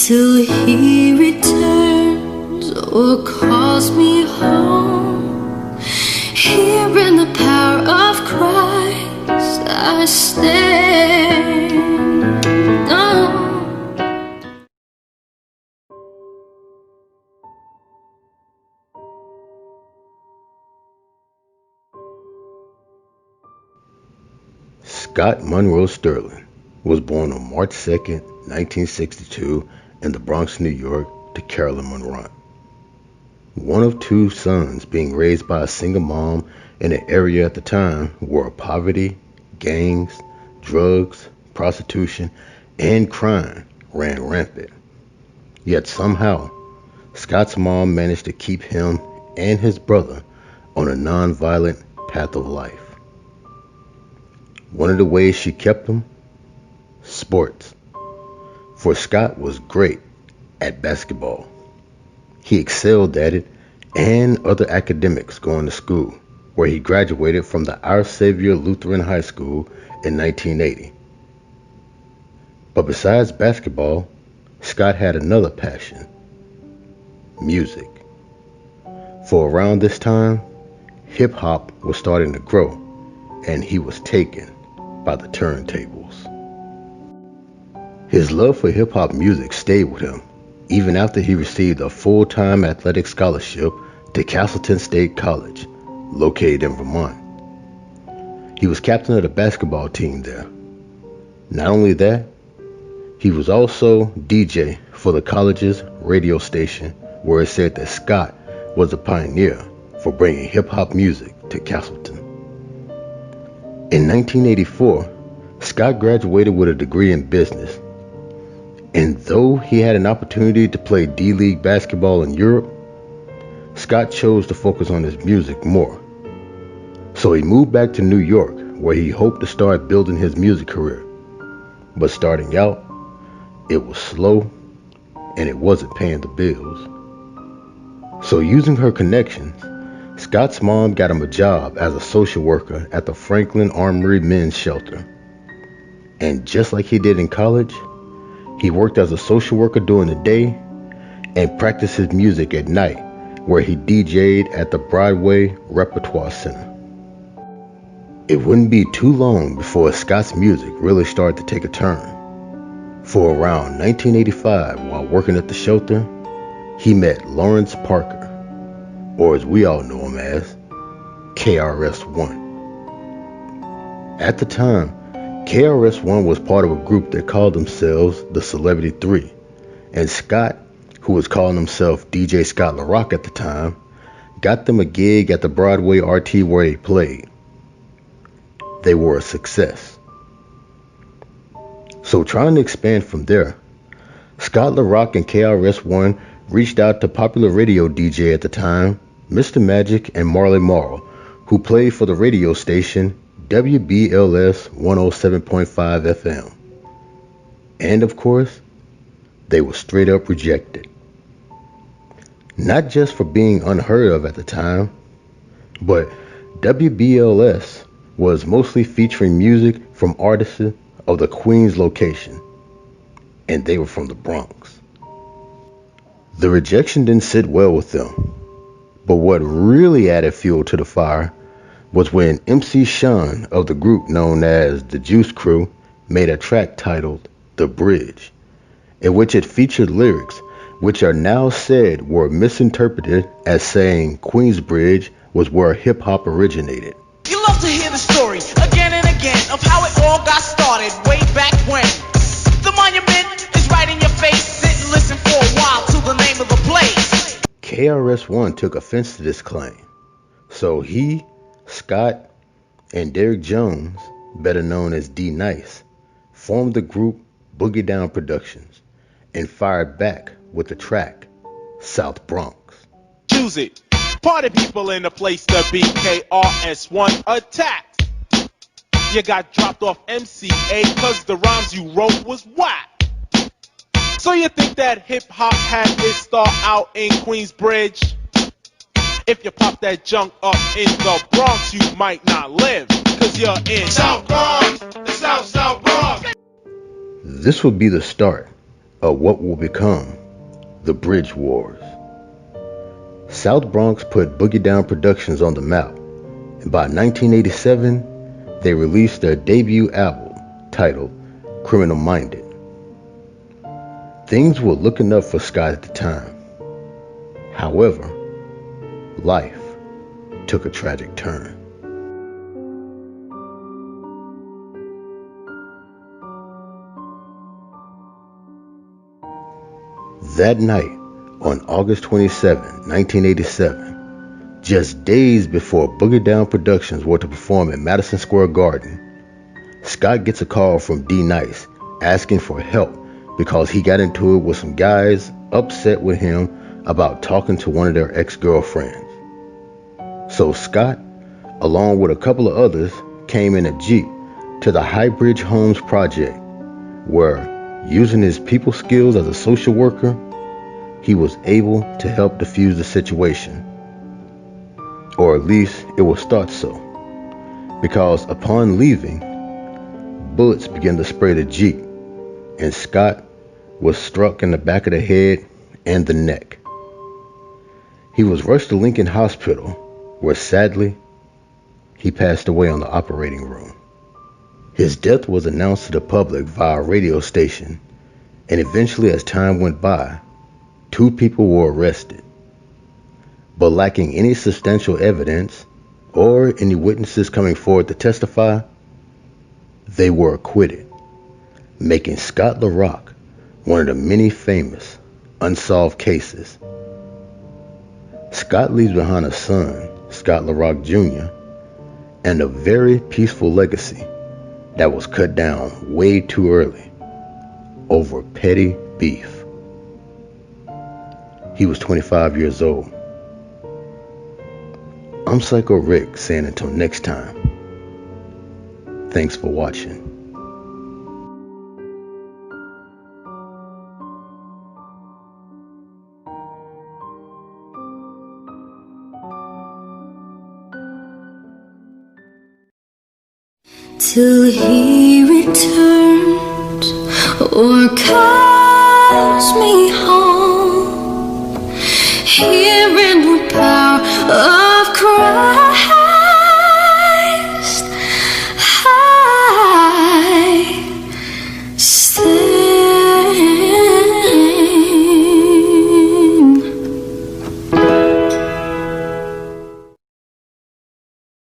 till he returns or calls me home. Here in the power of Christ I stand. Oh. Scott Monroe Sterling was born on March 2nd, 1962 in the Bronx, New York to Carolyn Monroe. One of two sons being raised by a single mom in an area at the time where poverty, gangs, drugs, prostitution, and crime ran rampant. Yet somehow, Scott's mom managed to keep him and his brother on a non-violent path of life. One of the ways she kept them? Sports. For Scott was great at basketball. He excelled at it and other academics going to school, where he graduated from the Our Savior Lutheran High School in 1980. But besides basketball, Scott had another passion: music. For around this time, hip-hop was starting to grow, and he was taken by the turntables. His love for hip-hop music stayed with him even after he received a full-time athletic scholarship to Castleton State College, located in Vermont. He was captain of the basketball team there. Not only that, he was also DJ for the college's radio station, where it said that Scott was a pioneer for bringing hip-hop music to Castleton. In 1984, Scott graduated with a degree in business, and though he had an opportunity to play D-League basketball in Europe, Scott chose to focus on his music more. So he moved back to New York, where he hoped to start building his music career. But starting out, it was slow, and it wasn't paying the bills. So using her connections, Scott's mom got him a job as a social worker at the Franklin Armory Men's Shelter. And just like he did in college, he worked as a social worker during the day and practiced his music at night, where he DJ'd at the Broadway Repertoire Center. It wouldn't be too long before Scott's music really started to take a turn. For around 1985, while working at the shelter, he met Lawrence Parker, or as we all know him as, KRS-One. At the time, KRS-One was part of a group that called themselves the Celebrity Three, and Scott, who was calling himself DJ Scott Larock at the time, got them a gig at the Broadway RT where they played. They were a success. So trying to expand from there, Scott Larock and KRS-One reached out to popular radio DJ at the time, Mr. Magic and Marley Marl, who played for the radio station WBLS 107.5 FM. And of course, they were straight up rejected. Not just for being unheard of at the time, but WBLS was mostly featuring music from artists of the Queens location, and they were from the Bronx. The rejection didn't sit well with them, but what really added fuel to the fire was when MC Sean of the group known as the Juice Crew made a track titled The Bridge, in which it featured lyrics which are now said were misinterpreted as saying Queensbridge was where hip-hop originated. You love to hear the story again and again of how it all got started way back when. The monument is right in your face. Sit and listen for a while to the name of the place. KRS-One took offense to this claim, so he, Scott, and Derek Jones, better known as D-Nice, formed the group Boogie Down Productions and fired back with the track South Bronx. Choose it. Party people in the place to be. KRS-One attacked. You got dropped off MCA cause the rhymes you wrote was whack. So you think that hip-hop had its start out in Queensbridge? If you pop that junk up in the Bronx, you might not live, cause you're in South Bronx, the South Bronx. This would be the start of what will become the Bridge Wars. South Bronx put Boogie Down Productions on the map, and by 1987, they released their debut album titled Criminal Minded. Things were looking up for Scott at the time. However, life took a tragic turn. That night, on August 27, 1987, just days before Boogie Down Productions were to perform in Madison Square Garden, Scott gets a call from D Nice asking for help because he got into it with some guys upset with him about talking to one of their ex-girlfriends. So Scott, along with a couple of others, came in a Jeep to the Highbridge Homes project where, using his people skills as a social worker, he was able to help defuse the situation. Or at least it was thought so, because upon leaving, bullets began to spray the Jeep, and Scott was struck in the back of the head and the neck. He was rushed to Lincoln Hospital, where sadly, he passed away on the operating room. His death was announced to the public via a radio station, and eventually, as time went by, 2 people were arrested. But lacking any substantial evidence or any witnesses coming forward to testify, they were acquitted, making Scott Larock one of the many famous unsolved cases. Scott leaves behind a son, Scott Larock Jr., and a very peaceful legacy that was cut down way too early over petty beef. He was 25 years old. I'm Psycho Rick saying until next time, thanks for watching. Till he returns or calls me home, here in the power of